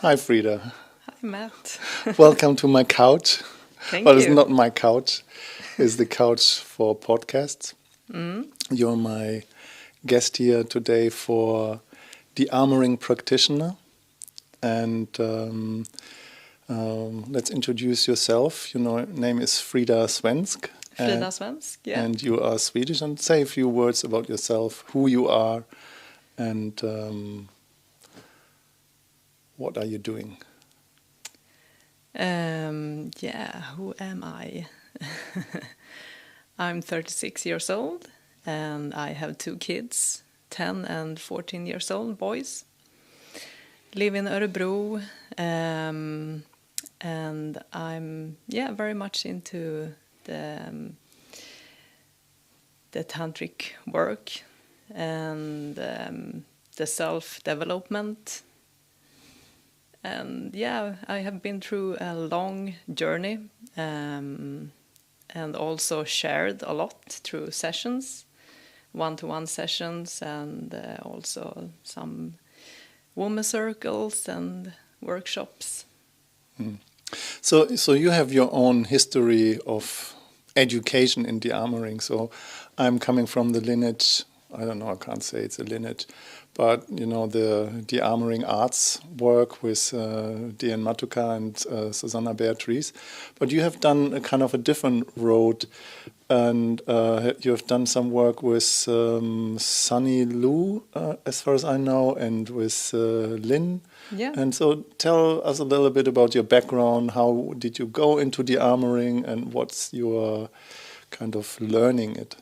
Hi, Frida. Hi, Matt. Welcome to my couch. Thank Well, you. it's not my couch. It's the couch for podcasts. Mm. You're my guest here today for Dearmoring practitioner. And let's introduce yourself. Your name is Frida Svensk. Frida Svensk, yeah. And you are Swedish. And say a few words about yourself, who you are, and what are you doing? Who am I? I'm 36 years old and I have two kids, 10 and 14 years old boys. Live in Örebro, and I'm very much into the tantric work and the self-development. And I have been through a long journey and also shared a lot through sessions, one-to-one sessions, and also some women circles and workshops. Mm. So you have your own history of education in Dearmoring. So I'm coming from the lineage. I don't know. I can't say it's a lineage, but the Dearmoring arts work with Diane Matuka and Susanna Beatrice. But you have done a kind of a different road, and you have done some work with Sunny Lou, as far as I know, and with Lynn. Yeah. And so tell us a little bit about your background. How did you go into Dearmoring, and what's your kind of learning it?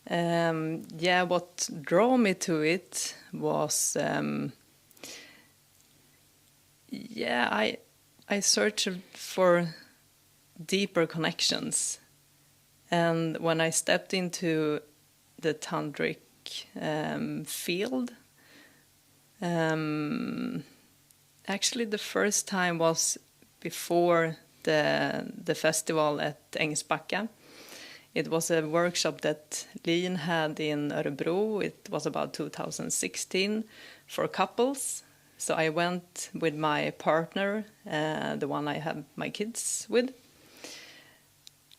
What drew me to it was I searched for deeper connections, and when I stepped into the tantric field, actually the first time was before the festival at Ängsbacka. It was a workshop that Lin had in Örebro. It was about 2016 for couples. So I went with my partner, the one I have my kids with.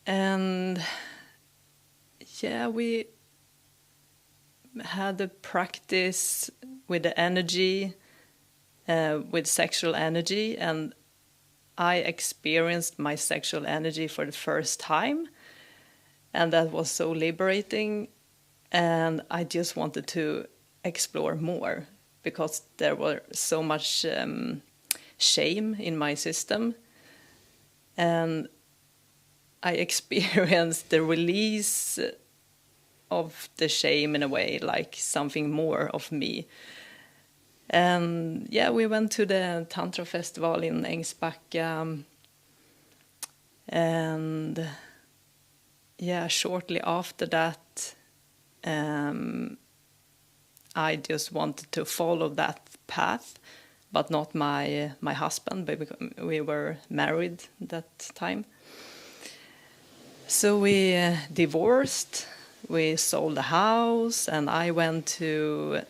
And we had a practice with the energy, with sexual energy. And I experienced my sexual energy for the first time. And that was so liberating, and I just wanted to explore more because there was so much shame in my system. And I experienced the release of the shame in a way, like something more of me. And we went to the Tantra Festival in Ängsbacka, and shortly after that, I just wanted to follow that path, but not my husband, because we were married that time. So we divorced, we sold the house, and I went to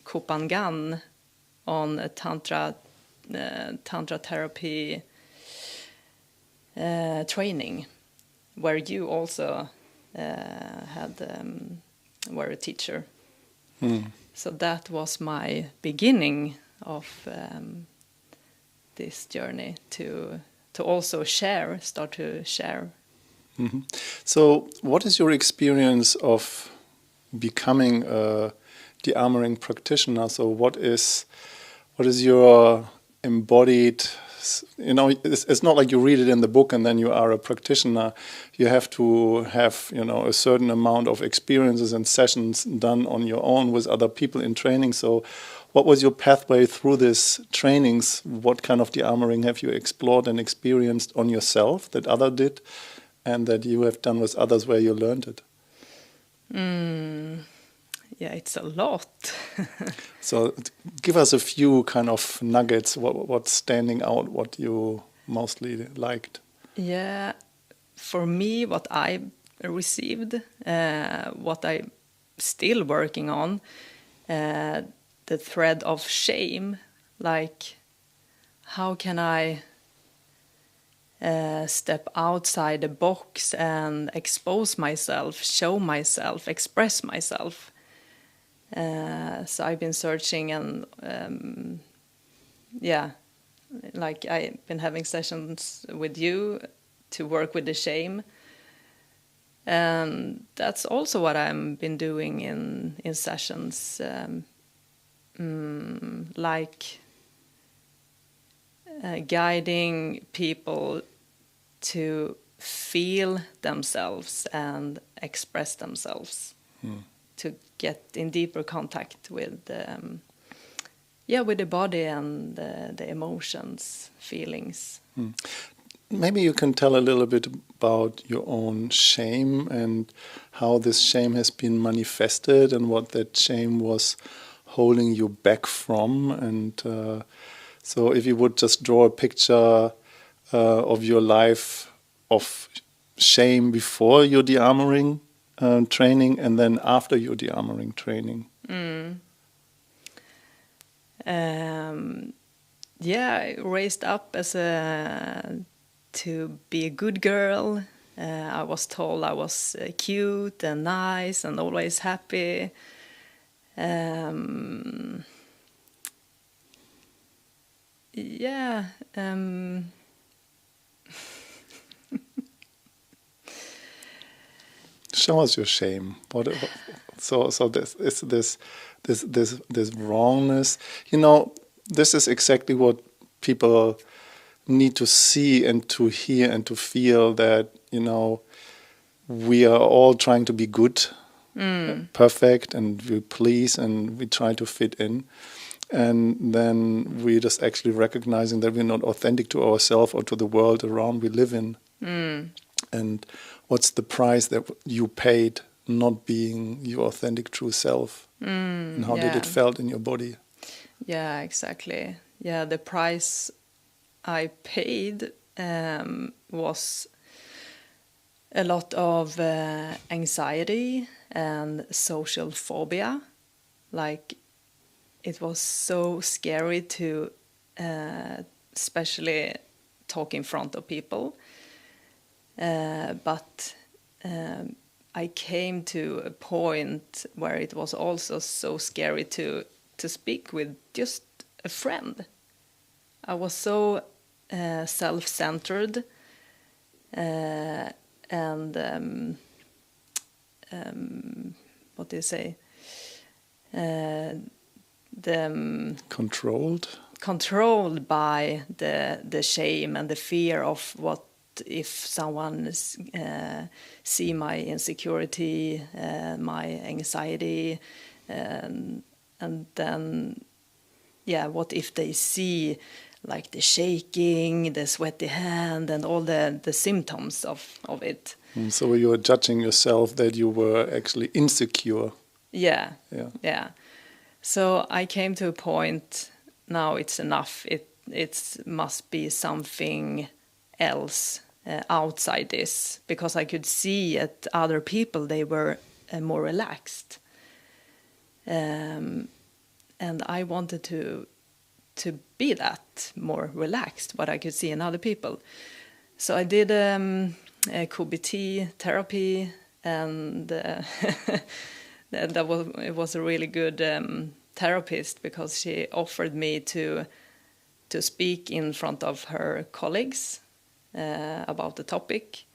Kopangan on a tantra therapy training, where you also were a teacher. So that was my beginning of this journey to also start to share. Mm-hmm. So what is your experience of becoming a Dearmoring practitioner? So what is your embodied? It's not like you read it in the book and then you are a practitioner. You have to have, a certain amount of experiences and sessions done on your own with other people in training. So what was your pathway through these trainings? What kind of Dearmoring have you explored and experienced on yourself that other did and that you have done with others where you learned it? It's a lot. So give us a few kind of nuggets, what's standing out, what you mostly liked. Yeah, for me, what I received, what I'm still working on, the thread of shame like how can I step outside the box and expose myself, show myself, express myself. So I've been searching and like I've been having sessions with you to work with the shame. And that's also what I've been doing in sessions, like guiding people to feel themselves and express themselves, to get in deeper contact with with the body and the emotions, feelings. Maybe you can tell a little bit about your own shame and how this shame has been manifested and what that shame was holding you back from. And so if you would just draw a picture of your life of shame before your dearmoring training and then after your dearmoring training. I raised up as to be a good girl. I was told I was cute and nice and always happy. Show us your shame. So this wrongness. You know, this is exactly what people need to see and to hear and to feel, that, you know, we are all trying to be good, perfect, and we please and we try to fit in. And then we just actually recognizing that we're not authentic to ourselves or to the world around we live in. And what's the price that you paid not being your authentic true self? And how did it felt in your body? Yeah, exactly. Yeah, the price I paid was a lot of anxiety and social phobia. Like, it was so scary to especially talk in front of people. But I came to a point where it was also so scary to speak with just a friend. I was so self-centered and what do you say? Controlled by the shame and the fear of what if someone see my insecurity, my anxiety, and then what if they see like the shaking, the sweaty hand, and all the symptoms of it. So you were judging yourself that you were actually insecure. Yeah. So I came to a point, now it's enough. It must be something else outside this, because I could see at other people they were more relaxed, and I wanted to be that more relaxed, what I could see in other people. So I did a KBT therapy, and it was a really good therapist, because she offered me to speak in front of her colleagues about the topic.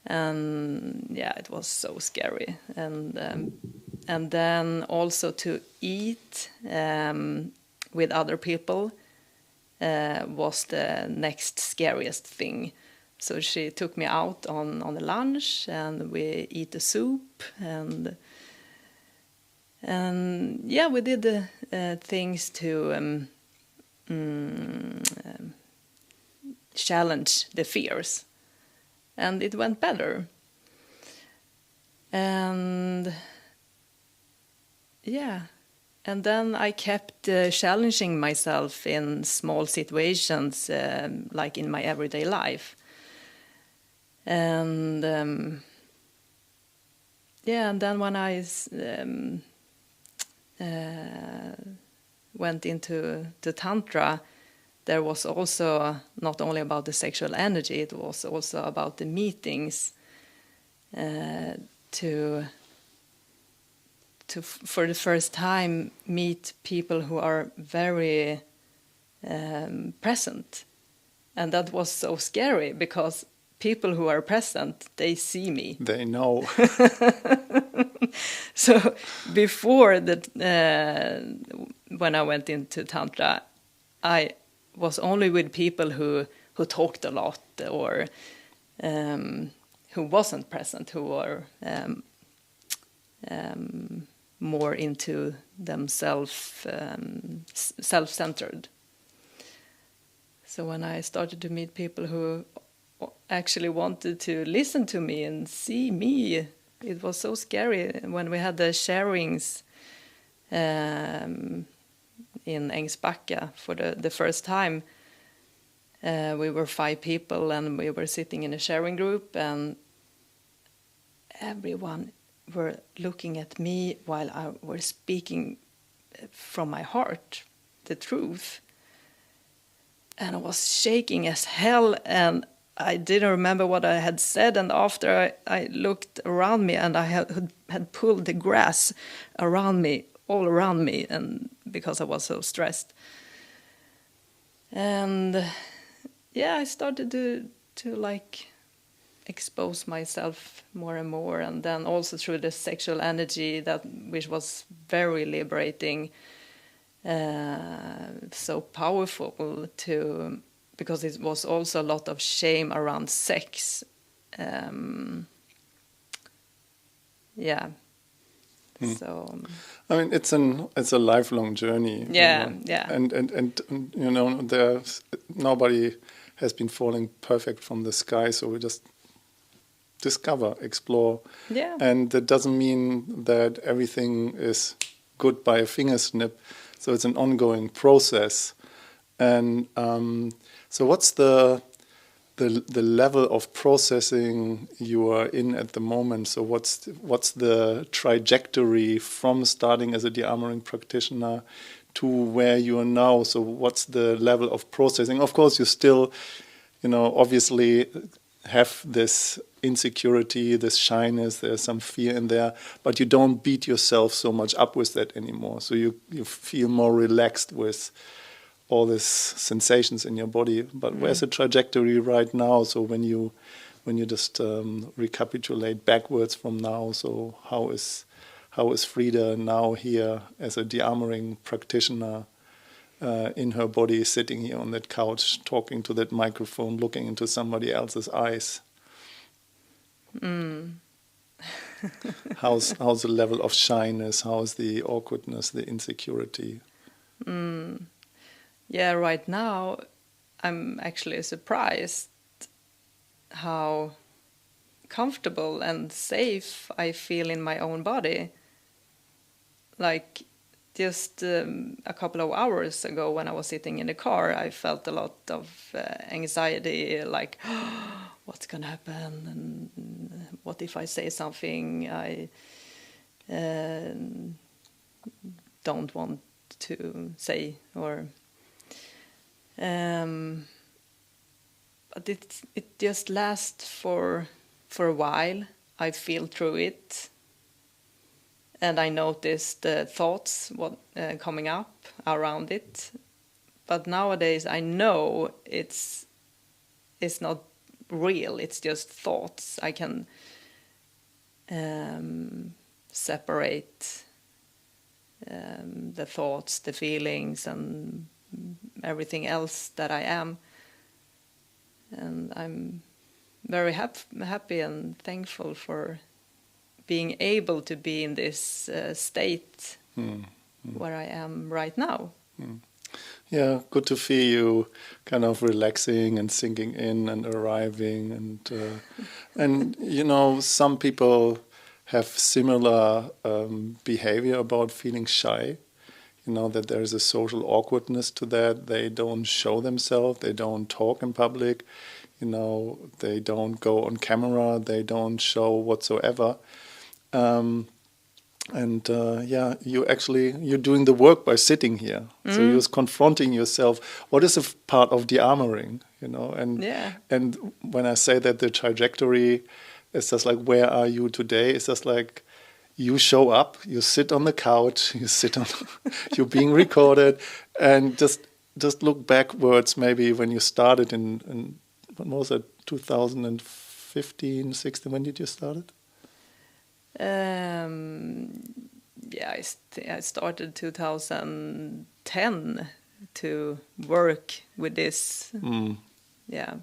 And it was so scary. And then also to eat with other people was the next scariest thing. So she took me out on the lunch, and we eat the soup, and we did the things to challenge the fears, and it went better. And and then I kept challenging myself in small situations, like in my everyday life. And and then when I went into Tantra, there was also not only about the sexual energy, it was also about the meetings to for the first time meet people who are very present. And that was so scary because people who are present, they see me. They know. So before that, when I went into Tantra, I was only with people who talked a lot, or who wasn't present, who were more into themselves, self-centered. So when I started to meet people who actually wanted to listen to me and see me, it was so scary. When we had the sharings in Ängsbacka for the first time, we were 5 people and we were sitting in a sharing group, and everyone were looking at me while I was speaking from my heart, the truth. And I was shaking as hell, and I didn't remember what I had said. And after I looked around me, and I had pulled the grass around me, all around me, and because I was so stressed. And yeah, I started to like expose myself more and more, and then also through the sexual energy, which was very liberating. So powerful because it was also a lot of shame around sex. So I mean, it's a lifelong journey. Yeah. And you know, nobody has been falling perfect from the sky, so we just discover, explore. Yeah. And that doesn't mean that everything is good by a finger snip. So it's an ongoing process. And so what's the level of processing you are in at the moment? So what's the trajectory from starting as a Dearmoring practitioner to where you are now? So what's the level of processing? Of course, you still, you know, obviously have this insecurity, this shyness, there's some fear in there, but you don't beat yourself so much up with that anymore. So you feel more relaxed with all these sensations in your body. But where's the trajectory right now? So when you just recapitulate backwards from now, so how is Frida now here as a Dearmoring practitioner in her body, sitting here on that couch, talking to that microphone, looking into somebody else's eyes? How's the level of shyness? How's the awkwardness, the insecurity? Yeah, right now I'm actually surprised how comfortable and safe I feel in my own body. Like just a couple of hours ago when I was sitting in the car, I felt a lot of anxiety, like, what's going to happen? And what if I say something I don't want to say? Or but it just lasts for a while. I feel through it, and I notice the thoughts coming up around it. But nowadays I know it's not real. It's just thoughts. I can separate the thoughts, the feelings, and everything else that I am. And I'm very happy and thankful for being able to be in this state where I am right now. Yeah, good to feel you kind of relaxing and sinking in and arriving. And you know, some people have similar behavior about feeling shy. You know, that there is a social awkwardness to that. They don't show themselves. They don't talk in public. You know, they don't go on camera. They don't show whatsoever. And you're doing the work by sitting here. So you're confronting yourself. What is a part of Dearmoring, you know? And when I say that the trajectory is just like, where are you today? It's just like, you show up, you sit on the couch, you're being recorded, and just look backwards. Maybe when you started in what was it, 2015, 16? When did you start it? I started 2010 to work with this. Yeah.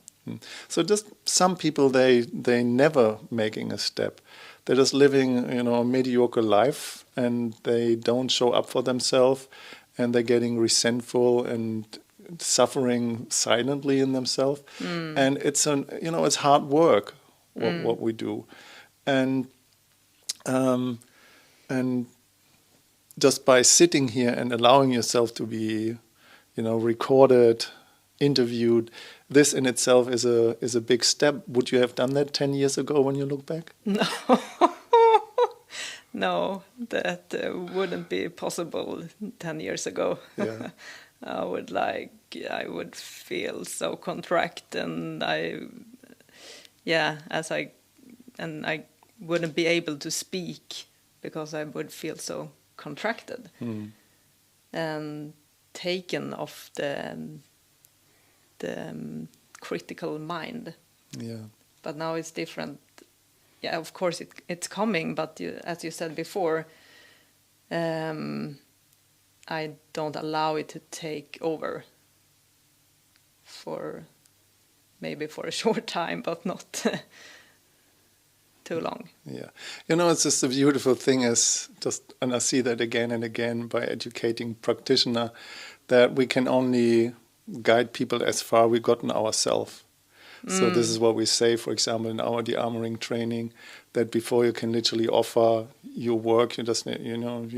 So just some people, they never making a step. They're just living, you know, a mediocre life, and they don't show up for themselves, and they're getting resentful and suffering silently in themselves. And it's hard work what we do, and just by sitting here and allowing yourself to be, you know, recorded, interviewed, this in itself is a big step. Would you have done that 10 years ago when you look back? No, no, that wouldn't be possible 10 years ago. Yeah. I would feel so contract, and I wouldn't be able to speak because I would feel so contracted and taken off the critical mind. Yeah. But now it's different. Yeah, of course it's coming, but as you said before, I don't allow it to take over for a short time, but not too long. Yeah. You know, it's just a beautiful thing and I see that again and again by educating practitioner, that we can only guide people as far we've gotten ourselves. So this is what we say, for example, in our Dearmoring training, that before you can literally offer your work, you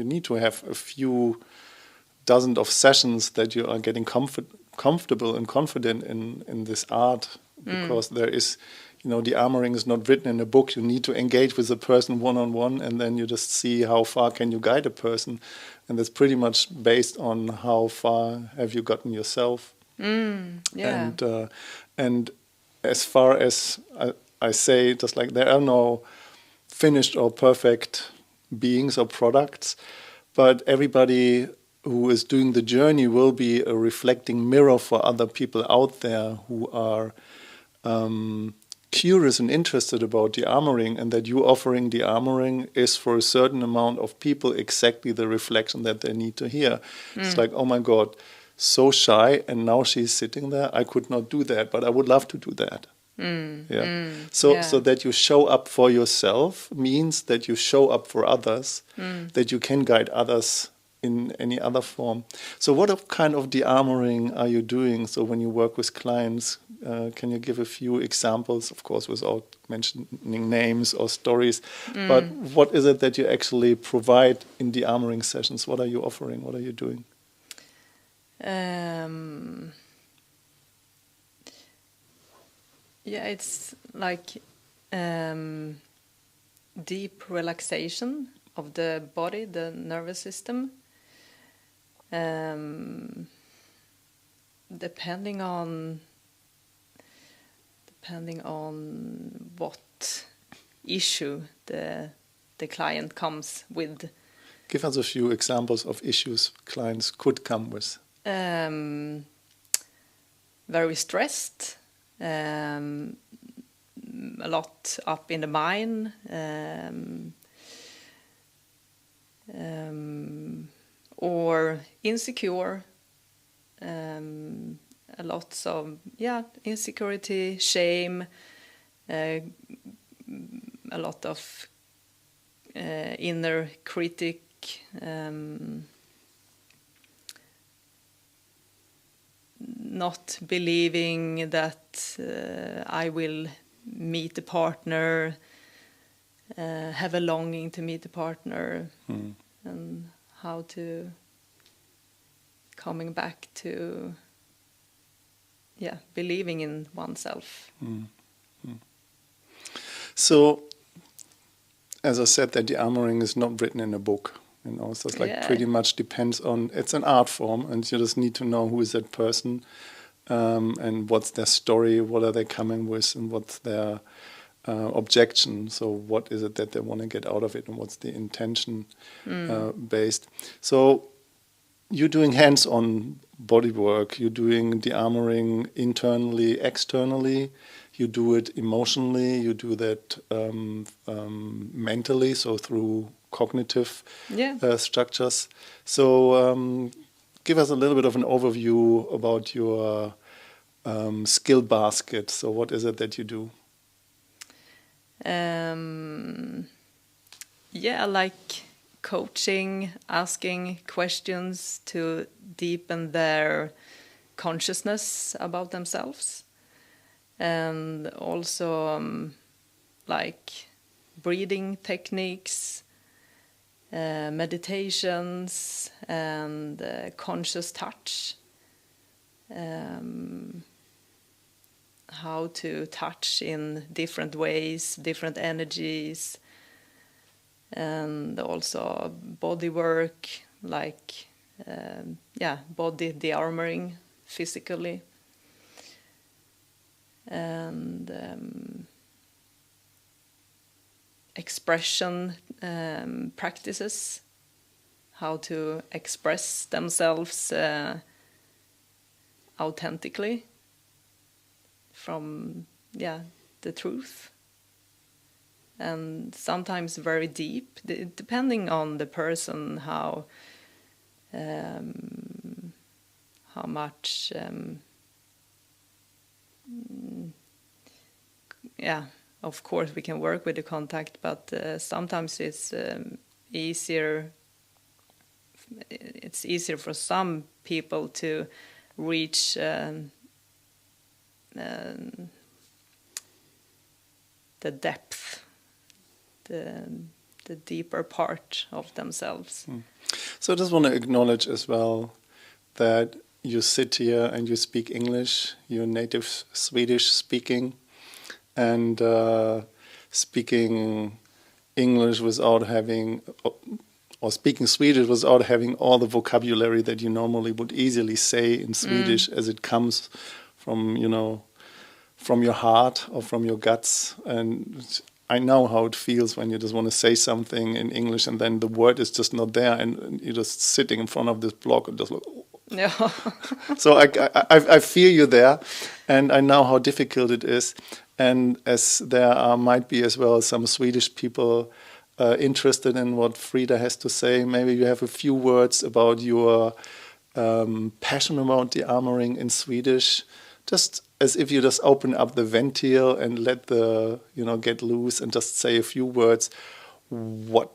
need to have a few dozen of sessions that you are getting comfortable and confident in this art, because there is, you know, Dearmoring is not written in a book. You need to engage with a person one-on-one, and then you just see how far can you guide a person, and that's pretty much based on how far have you gotten yourself. And as far as I say, just like there are no finished or perfect beings or products, but everybody who is doing the journey will be a reflecting mirror for other people out there who are curious and interested about Dearmoring, and that you offering Dearmoring is for a certain amount of people exactly the reflection that they need to hear. It's like, oh my God, so shy, and now she's sitting there. I could not do that, but I would love to do that. So that you show up for yourself means that you show up for others, that you can guide others in any other form. So what kind of Dearmoring are you doing? So when you work with clients, can you give a few examples, of course, without mentioning names or stories, but what is it that you actually provide in Dearmoring sessions? What are you offering? What are you doing? It's like deep relaxation of the body, the nervous system, depending on what issue the client comes with. Give us a few examples of issues clients could come with. Very stressed, a lot up in the mind, or insecure, a lot of insecurity, shame, a lot of inner critic, not believing that I will meet a partner, have a longing to meet a partner, and how to coming back to believing in oneself. So as I said, that Dearmoring is not written in a book. You know, so it's like Yeah. pretty much depends on, it's an art form, and you just need to know who is that person, and what's their story, what are they coming with, and what's their objection. So what is it that they want to get out of it, and what's the intention based. So you're doing hands-on body work, you're doing Dearmoring internally, externally, you do it emotionally, you do that mentally, so through cognitive structures. So give us a little bit of an overview about your skill basket. So what is it that you do? Like coaching, asking questions to deepen their consciousness about themselves, and also like breathing techniques, meditations, and conscious touch. How to touch in different ways, different energies, and also body work, like body dearmoring physically, and expression practices, how to express themselves authentically from the truth, and sometimes very deep, depending on the person, how much of course we can work with the contact, but sometimes it's easier for some people to reach the depth, the deeper part of themselves. So I just want to acknowledge as well that you sit here and you speak English, you're native Swedish speaking, and speaking English without having, or speaking Swedish without having all the vocabulary that you normally would easily say in Swedish as it comes from, from your heart or from your guts. And I know how it feels when you just want to say something in English and then the word is just not there, and you're just sitting in front of this block and just like, yeah. So I feel you there, and I know how difficult it is. And as there might be as well some Swedish people interested in what Frida has to say, maybe you have a few words about your passion about Dearmoring in Swedish, just as if you just open up the ventil and let the, get loose and just say a few words. What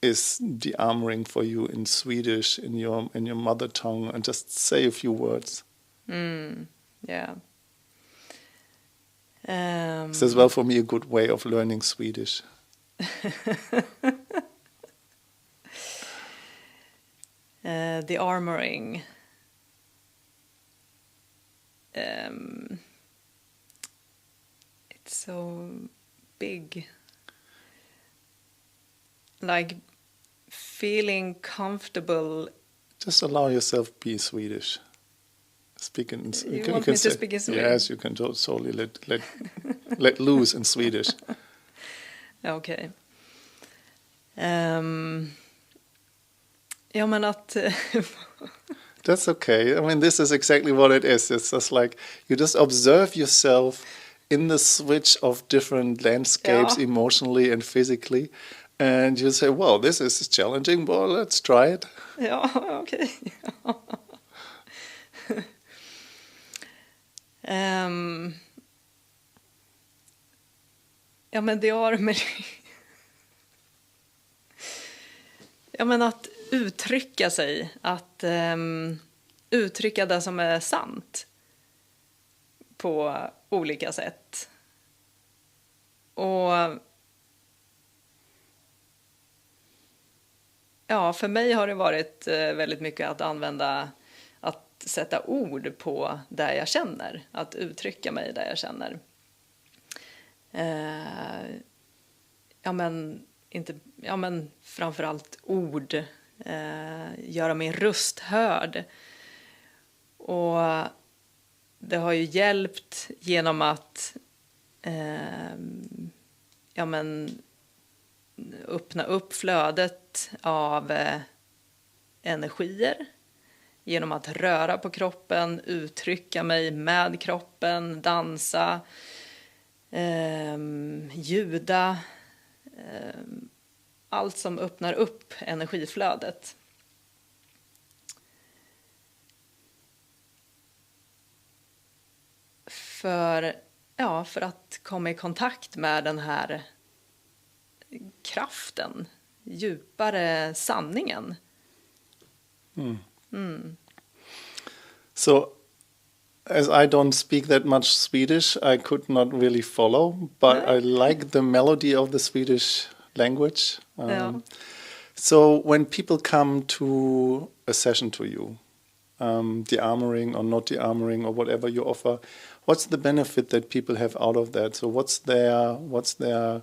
is Dearmoring for you in Swedish, in your mother tongue, and just say a few words? Yeah. It's as well for me a good way of learning Swedish. Dearmoring. It's so big. Like feeling comfortable. Just allow yourself to be Swedish. Speak in. You want me to speak in Swedish? Yes, you can totally let loose in Swedish. Okay. Men att... That's okay. I mean, this is exactly what it is. It's just like you just observe yourself in the switch of different landscapes emotionally and physically. And you say, well, this is challenging, but let's try it. Ja, okej. Men det har med... att uttrycka sig, att uttrycka det som är sant på olika sätt. Och för mig har det varit väldigt mycket att sätta ord på det jag känner, att uttrycka mig där jag känner. inte, ja men framförallt ord, göra min röst hörd. Och det har ju hjälpt genom att ja men öppna upp flödet av energier genom att röra på kroppen, uttrycka mig med kroppen, dansa, ljuda, allt som öppnar upp energiflödet. För att komma i kontakt med den här kraften, djupare sanningen. So, as I don't speak that much Swedish, I could not really follow, but I like the melody of the Swedish language. So when people come to a session to you, dearmoring or not dearmoring or whatever you offer, what's the benefit that people have out of that? So what's their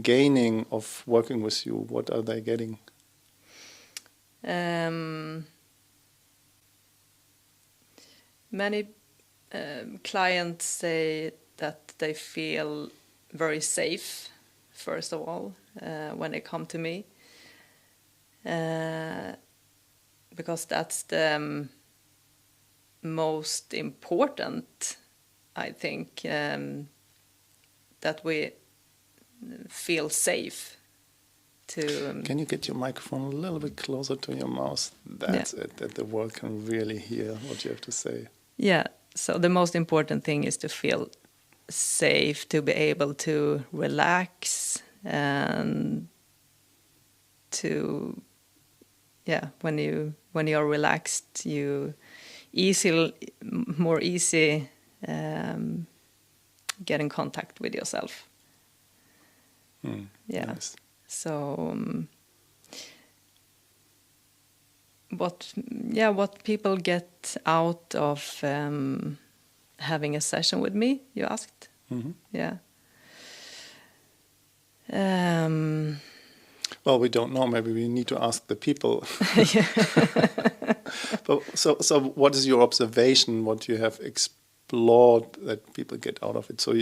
gaining of working with you? What are they getting? Many clients say that they feel very safe, first of all, when they come to me. Because that's the most important, I think, that we feel safe to... Can you get your microphone a little bit closer to your mouth? That's it, that the world can really hear what you have to say. Yeah, so the most important thing is to feel safe, to be able to relax, and to, when you are relaxed, you more easy get in contact with yourself. Nice. So what people get out of having a session with me, you asked? Yeah. Well, we don't know. Maybe we need to ask the people. But so what is your observation, what you have explored that people get out of it? So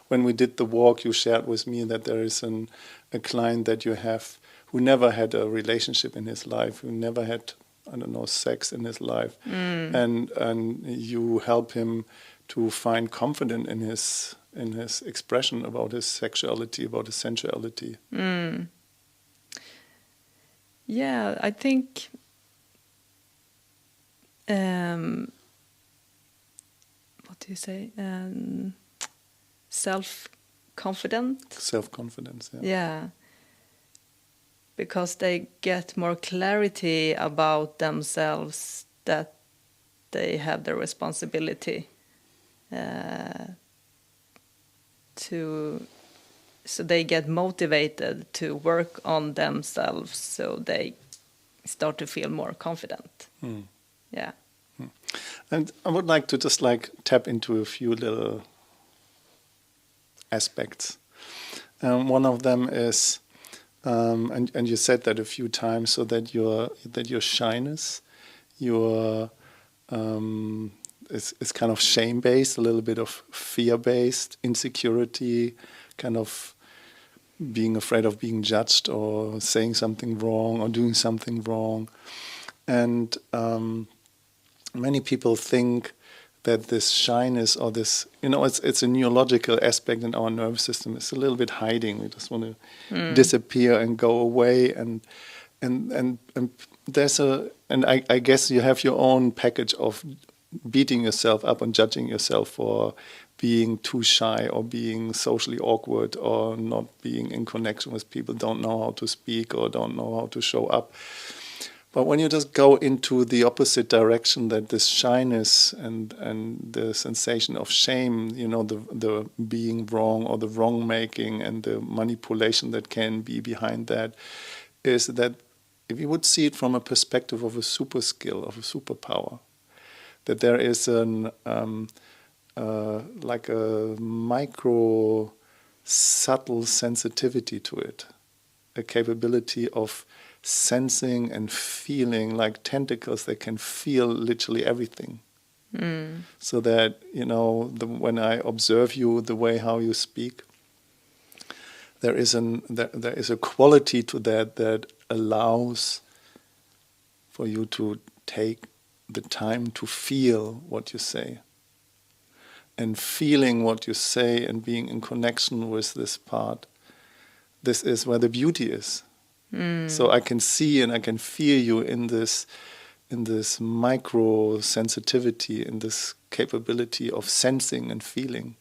when we did the walk, you shared with me that there is a client that you have who never had a relationship in his life, who never had, I don't know, sex in his life. And you help him to find confidence in his expression about his sexuality, about his sensuality. Yeah, I think what do you say? Self-confident. Self-confidence, yeah. Yeah. Because they get more clarity about themselves, that they have the responsibility so they get motivated to work on themselves, so they start to feel more confident. Yeah. And I would like to just tap into a few little aspects. One of them is, and you said that a few times, so that your shyness, your is kind of shame-based, a little bit of fear-based, insecurity, kind of being afraid of being judged or saying something wrong or doing something wrong. And many people think that this shyness or this, it's a neurological aspect in our nervous system. It's a little bit hiding. We just want to disappear and go away. And there's I guess you have your own package of beating yourself up and judging yourself for being too shy or being socially awkward or not being in connection with people, don't know how to speak or don't know how to show up. But when you just go into the opposite direction, that this shyness and the sensation of shame, the being wrong or the wrong making and the manipulation that can be behind that, is that if you would see it from a perspective of a super skill, of a superpower, that there is like a micro subtle sensitivity to it. a capability of sensing and feeling like tentacles. They can feel literally everything. So that, when I observe you, the way how you speak, there is a quality to that allows for you to take the time to feel what you say. And feeling what you say and being in connection with this part, this is where the beauty is. So I can see and I can feel you in this micro sensitivity, in this capability of sensing and feeling.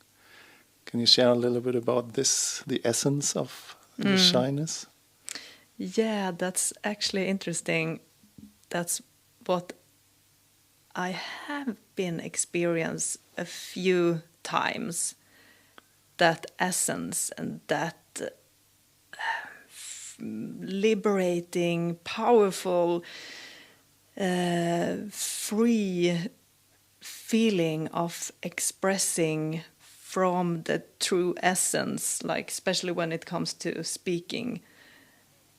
Can you share a little bit about this, the essence of the shyness? Yeah, that's actually interesting. That's what I have been experienced a few times. That essence and that liberating, powerful, free feeling of expressing from the true essence, like especially when it comes to speaking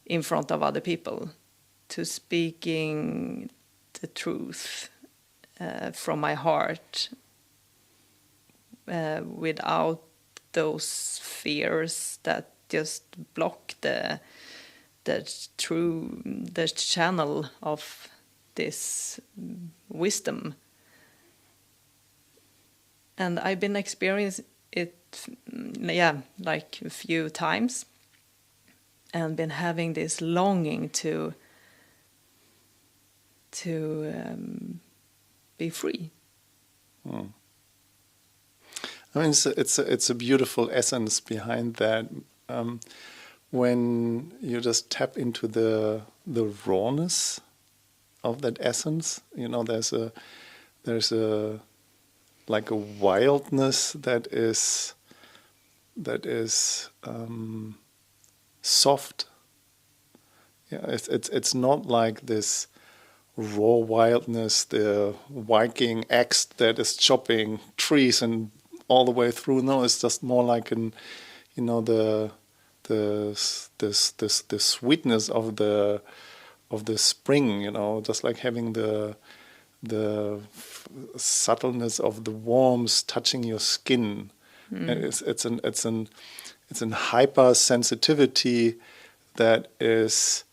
in front of other people, to speaking the truth from my heart without those fears that just block the channel of this wisdom. And I've been experiencing it, like a few times, and been having this longing to be free. I mean, it's a beautiful essence behind that. When you just tap into the rawness of that essence, there's a like a wildness that is soft. Yeah, it's not like this raw wildness, the Viking axe that is chopping trees and all the way through. No, it's just more like the sweetness of the spring. Just like having the subtleness of the warmth touching your skin. And it's an hypersensitivity that is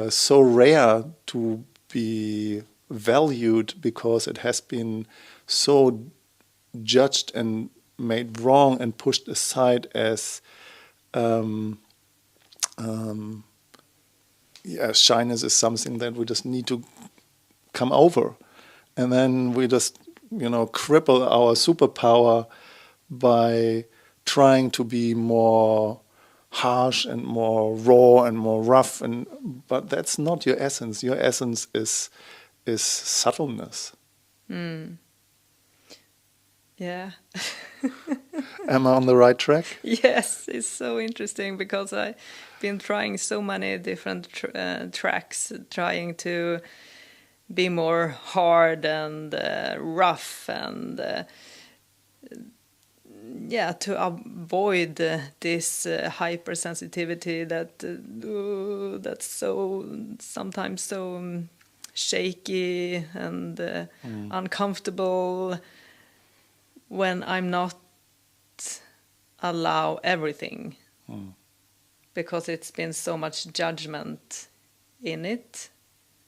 so rare to be valued because it has been so judged and made wrong and pushed aside as shyness is something that we just need to come over. And then we just, cripple our superpower by trying to be more harsh and more raw and more rough. But that's not your essence. Your essence is subtleness. Yeah. Am I on the right track? Yes, it's so interesting because I've been trying so many different tracks, trying to be more hard and rough and to avoid this hypersensitivity that's so sometimes so shaky and uncomfortable when I'm not allow everything because it's been so much judgment in it.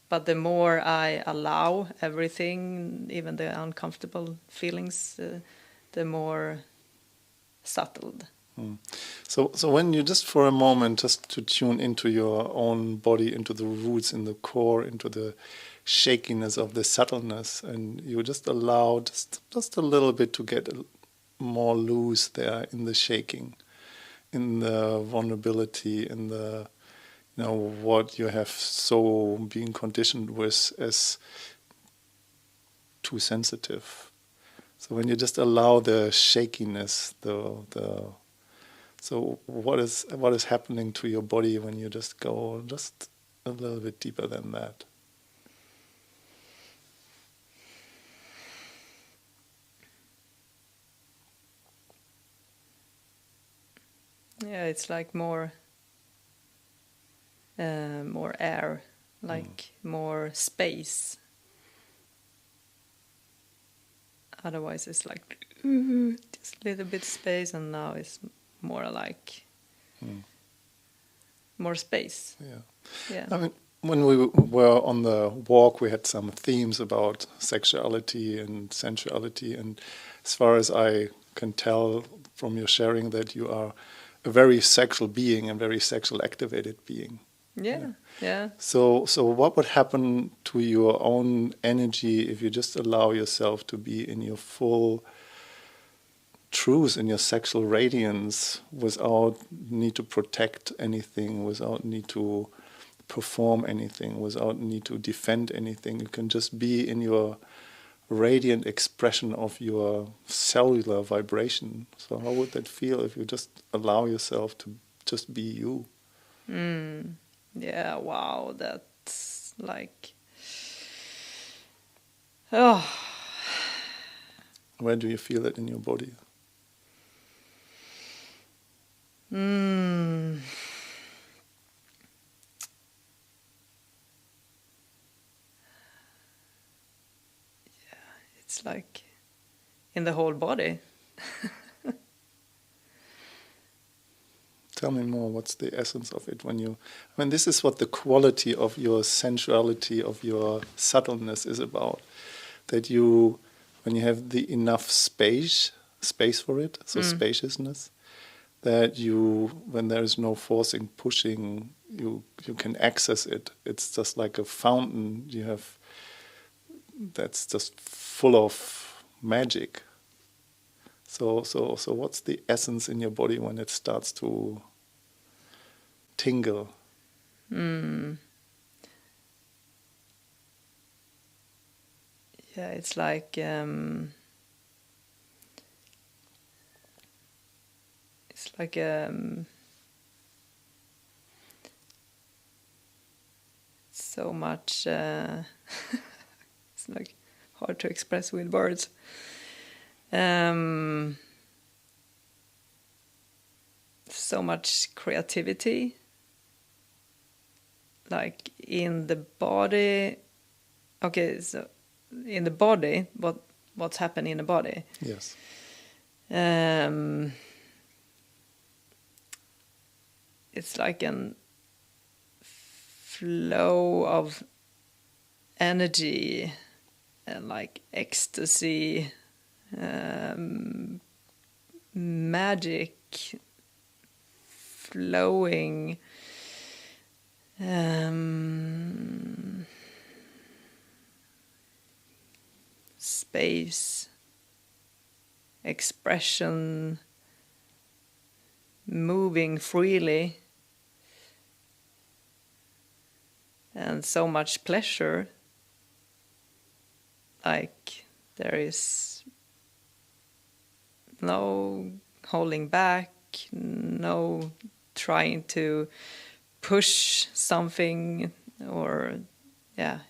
But the more I allow everything, even the uncomfortable feelings, the more settled. So when you just for a moment just to tune into your own body, into the roots, in the core, into the shakiness of the subtleness, and you just allow just a little bit to get more loose there in the shaking, in the vulnerability, in the what you have so been conditioned with as too sensitive. So when you just allow the shakiness, so what is happening to your body when you just go just a little bit deeper than that? Yeah, it's like more more air, like more space. Otherwise it's like just a little bit space, and now it's more like more space. Yeah. I mean, when we were on the walk, we had some themes about sexuality and sensuality, and as far as I can tell from your sharing, that you are a very sexual being and very sexual activated being. Yeah. So what would happen to your own energy if you just allow yourself to be in your full truth, in your sexual radiance, without need to protect anything, without need to perform anything, without need to defend anything? You can just be in your radiant expression of your cellular vibration. So how would that feel if you just allow yourself to just be you? Yeah, wow, that's like, oh. Where do you feel it in your body? It's like in the whole body. Tell me more, what's the essence of it when you... I mean, this is what the quality of your sensuality, of your subtleness is about. That you, when you have the enough space for it, so spaciousness, that you, when there is no forcing, pushing, you can access it. It's just like a fountain you have that's just full of magic. So what's the essence in your body when it starts to tingle? Yeah, it's like so much. It's like hard to express with words. So much creativity, like in the body. Okay, so in the body, what's happening in the body? Yes. It's like a flow of energy and like ecstasy, magic flowing, space, expression, moving freely, and so much pleasure. Like there is no holding back, no trying to push something, or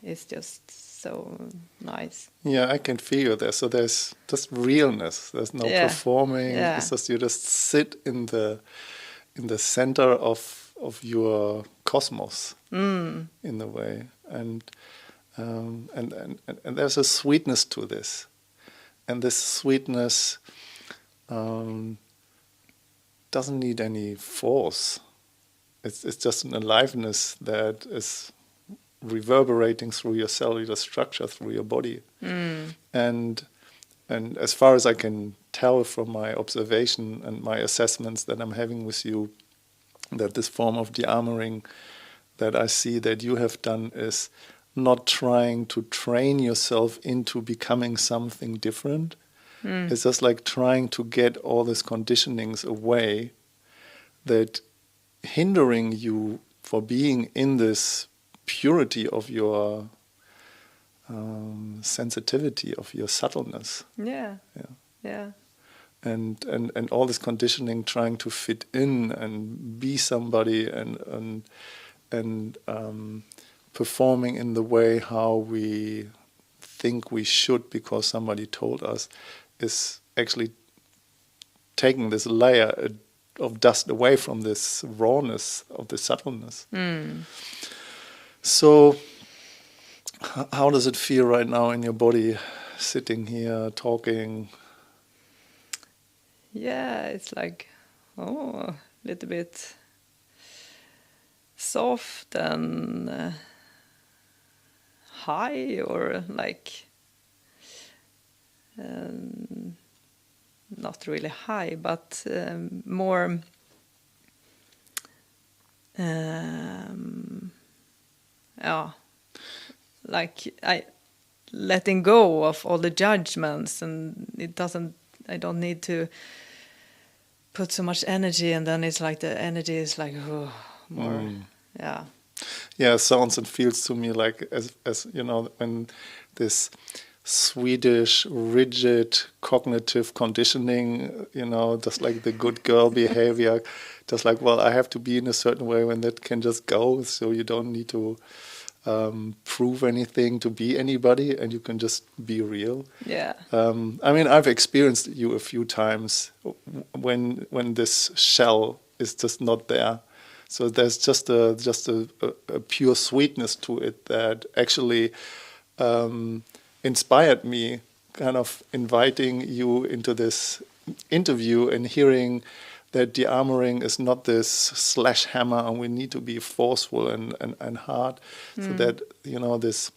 it's just so nice. Yeah, I can feel there. So there's just realness. There's no performing. It's just you just sit in the center of your cosmos in a way, and there's a sweetness to this, and this sweetness doesn't need any force. It's just an aliveness that is reverberating through your cellular structure, through your body. And as far as I can tell from my observation and my assessments that I'm having with you, that this form of dearmoring that I see that you have done is not trying to train yourself into becoming something different. It's just like trying to get all these conditionings away that hindering you for being in this purity of your sensitivity, of your subtleness. Yeah. And all this conditioning, trying to fit in and be somebody and performing in the way how we think we should because somebody told us, is actually taking this layer of dust away from this rawness of the subtleness. So how does it feel right now in your body, sitting here talking? Yeah, it's like, a little bit soft and high, or like not really high, but more like I letting go of all the judgments, and I don't need to put so much energy, and then it's like the energy is like more. Yeah, sounds and feels to me like as you know, when this Swedish rigid cognitive conditioning, you know, just like the good girl behavior, just like, well, I have to be in a certain way, when that can just go, so you don't need to prove anything to be anybody, and you can just be real. Yeah. I mean, I've experienced you a few times when this shell is just not there. So there's just a pure sweetness to it that actually inspired me, kind of inviting you into this interview and hearing that Dearmoring is not this slash hammer and we need to be forceful and hard. So that, you know, this,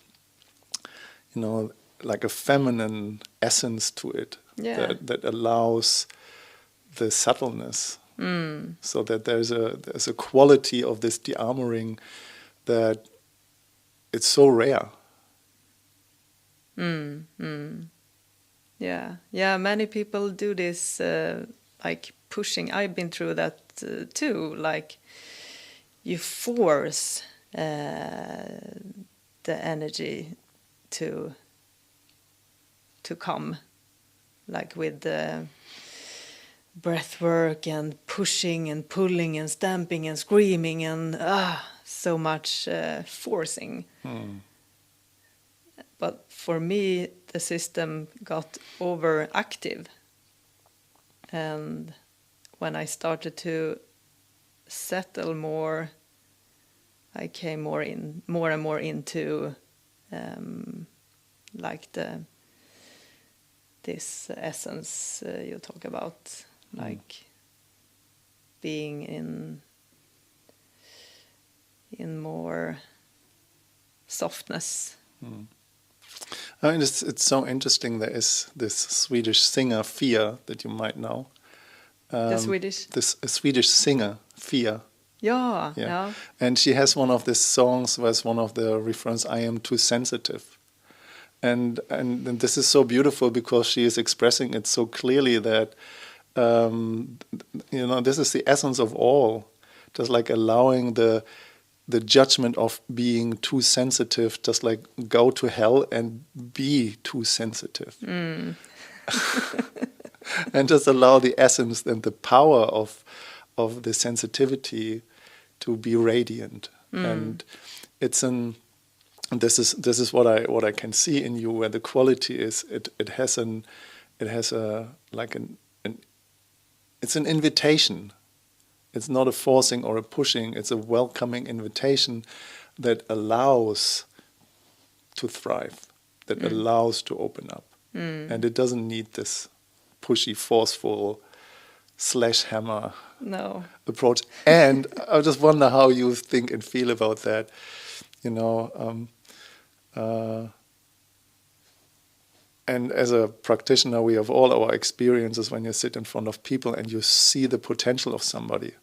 you know, like a feminine essence to it, that allows the subtleness. So that there's a quality of this Dearmoring that it's so rare. Yeah, many people do this, like pushing. I've been through that too, like you force the energy to come, like with the breath work and pushing and pulling and stamping and screaming and so much forcing. But for me, the system got overactive, and when I started to settle more, I came more and more into like this essence you talk about, like being in more softness. I mean, it's so interesting. There is this Swedish singer, Fia, that you might know. The Swedish? This Swedish singer, Fia. Yeah. And she has one of these songs where one of the refrains, I am too sensitive. And this is so beautiful because she is expressing it so clearly that, you know, this is the essence of all. Just like allowing the judgment of being too sensitive, just like go to hell and be too sensitive. And just allow the essence and the power of the sensitivity to be radiant. And it's this is what I can see in you, where the quality is it has it's an invitation. It's not a forcing or a pushing. It's a welcoming invitation that allows to thrive, that allows to open up. And it doesn't need this pushy, forceful, slash hammer approach. And I just wonder how you think and feel about that. You know, and as a practitioner, we have all our experiences when you sit in front of people and you see the potential of somebody.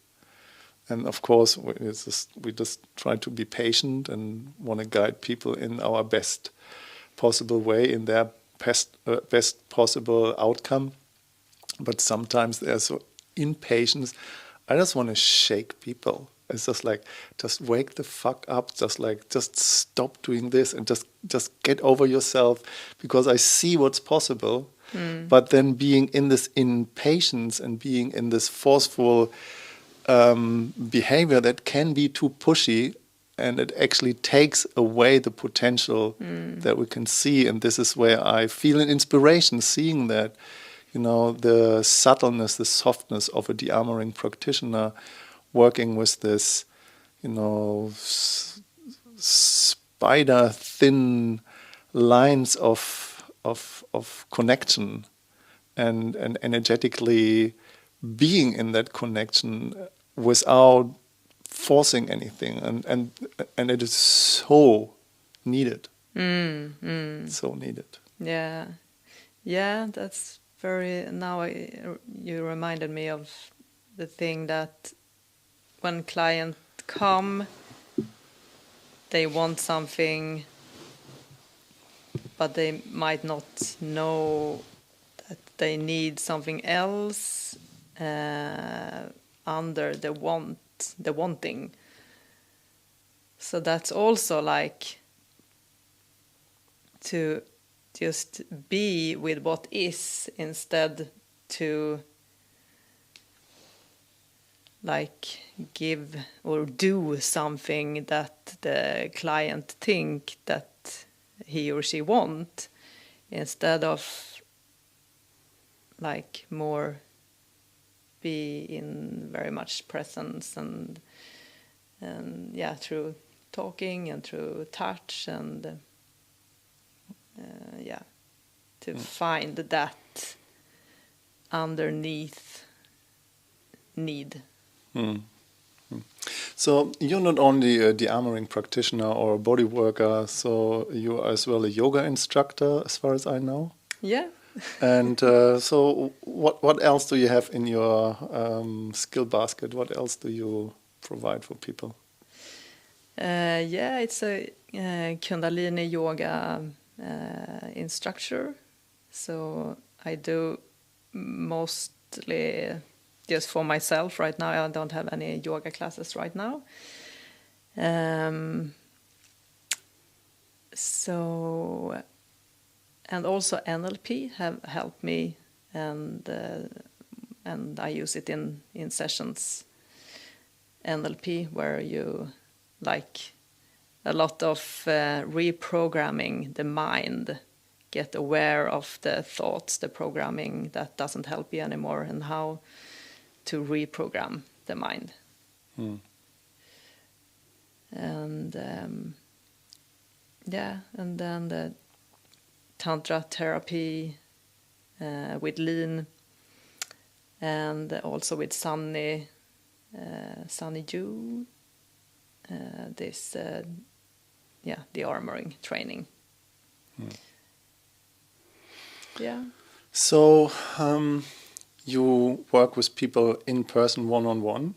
And of course, we just try to be patient and want to guide people in our best possible way, in their best possible outcome. But sometimes there's impatience. I just want to shake people. It's just like, just wake the fuck up. Just stop doing this and just get over yourself, because I see what's possible. But then being in this impatience and being in this forceful behavior that can be too pushy, and it actually takes away the potential that we can see. And this is where I feel an inspiration, seeing that, the subtleness, the softness of a dearmoring practitioner, working with this, spider thin lines of connection, and energetically being in that connection without forcing anything, and it is so needed. So needed. Yeah, that's very. Now you reminded me of the thing that when clients come, they want something, but they might not know that they need something else under the wanting. So that's also like to just be with what is, instead to like give or do something that the client think that he or she want, instead of like more be in very much presence and through talking and through touch and to find that underneath need. So you're not only a dearmoring practitioner or a body worker, so you are as well a yoga instructor, as far as I know. Yeah. And so what else do you have in your skill basket? What else do you provide for people? It's a Kundalini yoga instructor. So I do mostly just for myself right now. I don't have any yoga classes right now. And also NLP have helped me, and I use it in sessions. NLP, where you like a lot of reprogramming the mind, get aware of the thoughts, the programming that doesn't help you anymore, and how to reprogram the mind. And and then the tantra therapy with Lean, and also with Sunny Ju, this Dearmoring training. Yeah. So you work with people in person, one-on-one.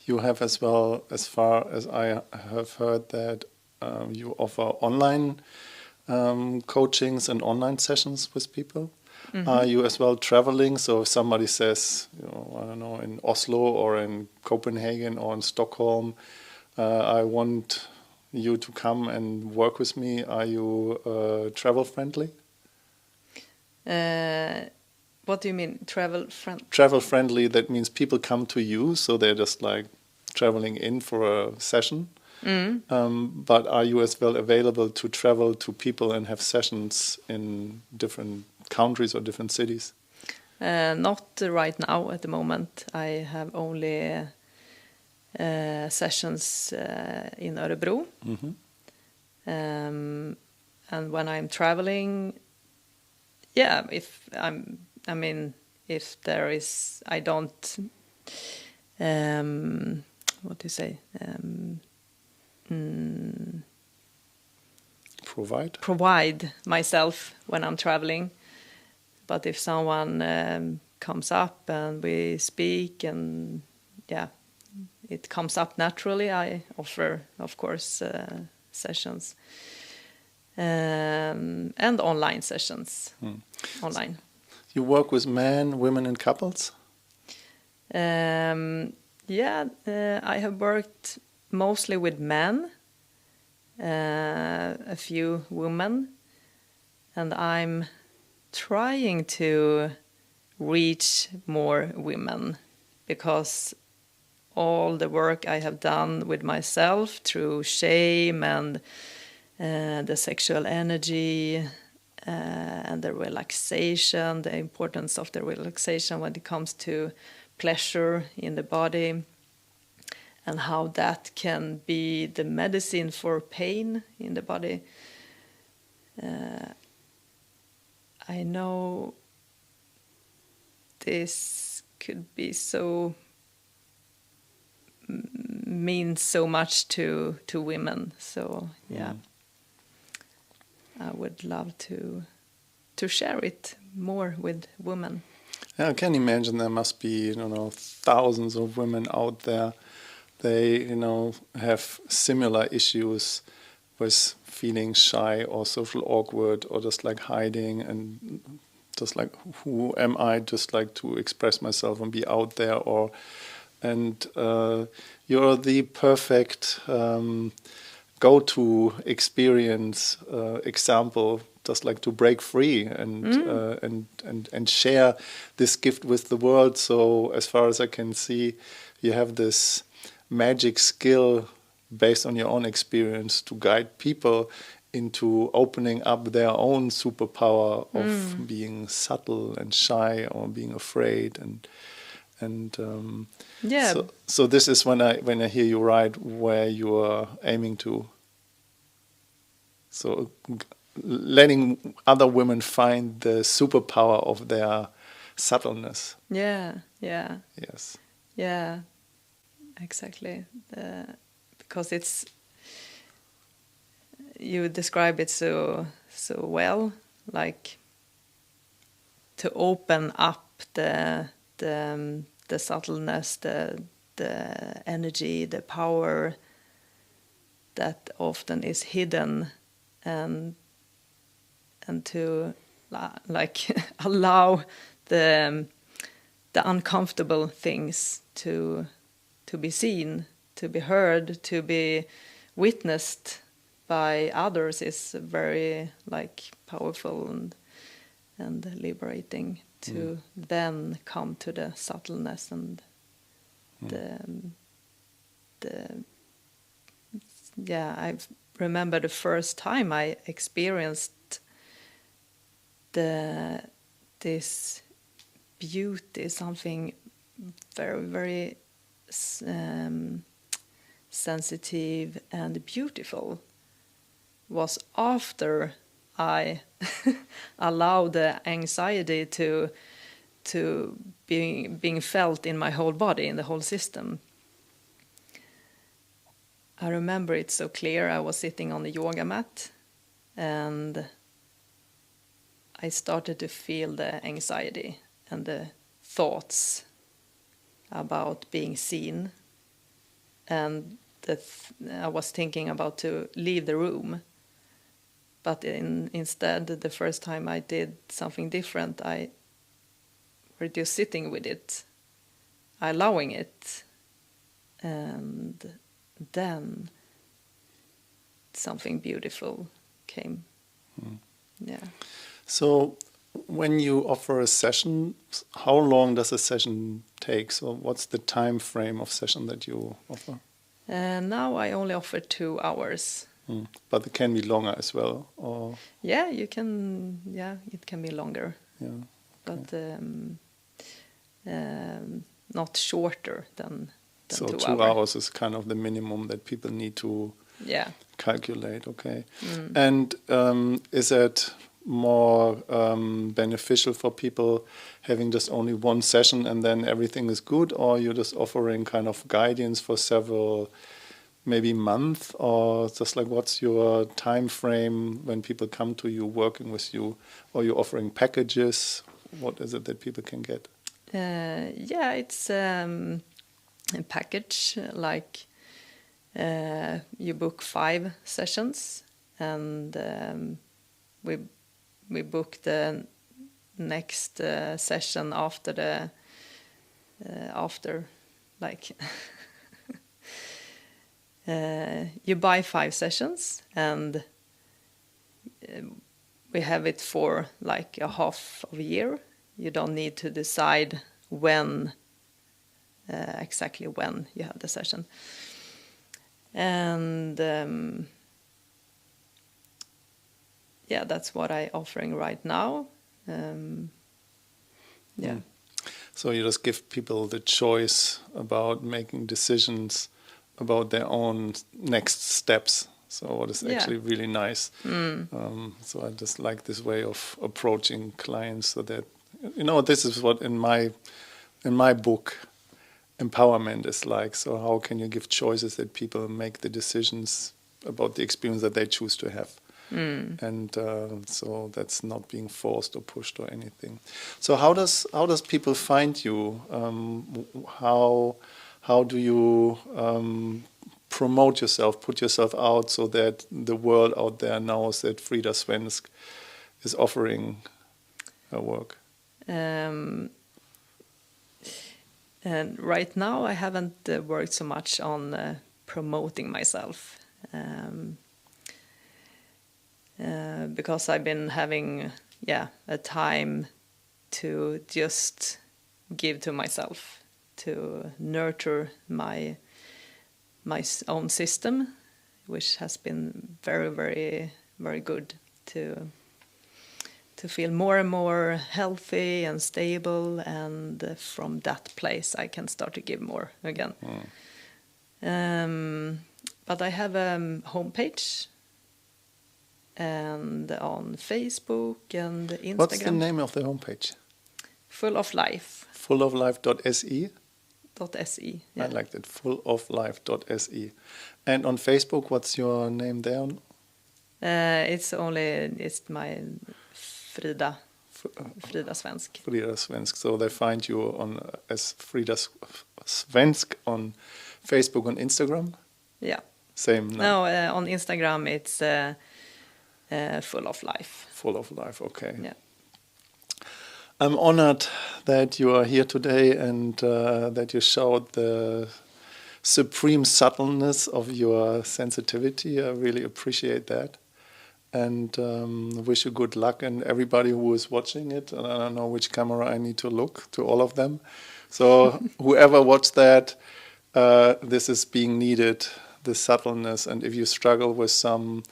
You have as well, as far as I have heard, that you offer online coachings and online sessions with people. Are you as well traveling? So if somebody says, I don't know, in Oslo or in Copenhagen or in Stockholm, I want you to come and work with me, are you travel friendly? What do you mean, travel friendly? Travel friendly, that means people come to you, so they're just like traveling in for a session. But are you as well available to travel to people and have sessions in different countries or different cities? Not right now at the moment. I have only sessions in Örebro. And when I'm traveling, if there is, I don't, what do you say? Provide myself when I'm traveling. But if someone comes up and we speak, and it comes up naturally, I offer, of course, sessions and online sessions. Online. You work with men, women, and couples? I have worked mostly with men, a few women, and I'm trying to reach more women, because all the work I have done with myself through shame and the sexual energy and the relaxation, the importance of the relaxation when it comes to pleasure in the body, and how that can be the medicine for pain in the body. I know this could be so means so much to women. So yeah, I would love to share it more with women. Yeah, I can imagine there must be, thousands of women out there. They, have similar issues with feeling shy or social awkward or just like hiding and just like, who am I just like to express myself and be out there? And you're the perfect go-to experience example, just like to break free and share this gift with the world. So as far as I can see, you have this magic skill based on your own experience to guide people into opening up their own superpower of being subtle and shy or being afraid and Yeah. So this is when I hear you right where you are aiming to. So letting other women find the superpower of their subtleness. Yeah. Yes. Yeah. Exactly. Because you describe it so well, like to open up the subtleness, the energy, the power that often is hidden, and to like allow the uncomfortable things to be seen, to be heard, to be witnessed by others is very like powerful and liberating to then come to the subtleness and I remember the first time I experienced this beauty, something very, very sensitive and beautiful, was after I allowed the anxiety to being felt in my whole body, in the whole system. I remember it so clear. I was sitting on the yoga mat and I started to feel the anxiety and the thoughts about being seen, and I was thinking about to leave the room. But instead, the first time I did something different, I was just sitting with it, allowing it, and then something beautiful came. Yeah. So when you offer a session, how long does a session take? So what's the time frame of session that you offer? Now I only offer 2 hours. But it can be longer as well, or Yeah, you can. Yeah, it can be longer. yeah, But not shorter than so 2 2 hours. hours is kind of the minimum that people need to calculate. Okay, and is it more beneficial for people having just only one session and then everything is good, or you're just offering kind of guidance for several maybe month, or just like what's your time frame when people come to you working with you, or you're offering packages? What is it that people can get? Yeah, it's a package, like you book 5 sessions and we book the next session after like you buy 5 sessions and we have it for like a half of a year. You don't need to decide when exactly when you have the session. And yeah, that's what I'm offering right now. Yeah. So you just give people the choice about making decisions about their own next steps. So what is actually really nice. So I just like this way of approaching clients, so that, you know, this is what in my book empowerment is like. So how can you give choices that people make the decisions about the experience that they choose to have? And so that's not being forced or pushed or anything. So how does people find you? How do you promote yourself, put yourself out, so that the world out there knows that Frida Svensk is offering her work? And right now, I haven't worked so much on promoting myself. Because I've been having a time to just give to myself, to nurture my own system, which has been very, very, very good to feel more and more healthy and stable, and from that place I can start to give more again. But I have a homepage, and on Facebook and Instagram. What's the name of the homepage? Full of Life. Fulloflife.se? .se. Yeah. I like that, fulloflife.se. And on Facebook, what's your name there? It's my Frida Svensk. Frida Svensk. So they find you on as Frida Svensk on Facebook and Instagram? Yeah. Same name? No, on Instagram it's Full of Life. Full of Life, okay. Yeah. I'm honored that you are here today, and that you showed the supreme subtleness of your sensitivity. I really appreciate that. And wish you good luck, and everybody who is watching it. And I don't know which camera I need to look to, all of them. So whoever watched that, this is being needed, the subtleness. And if you struggle with some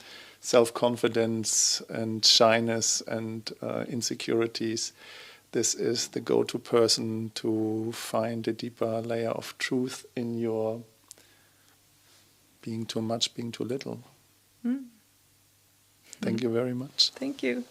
self-confidence and shyness and insecurities, this is the go-to person to find a deeper layer of truth in your being too much, being too little. Thank you very much. Thank you.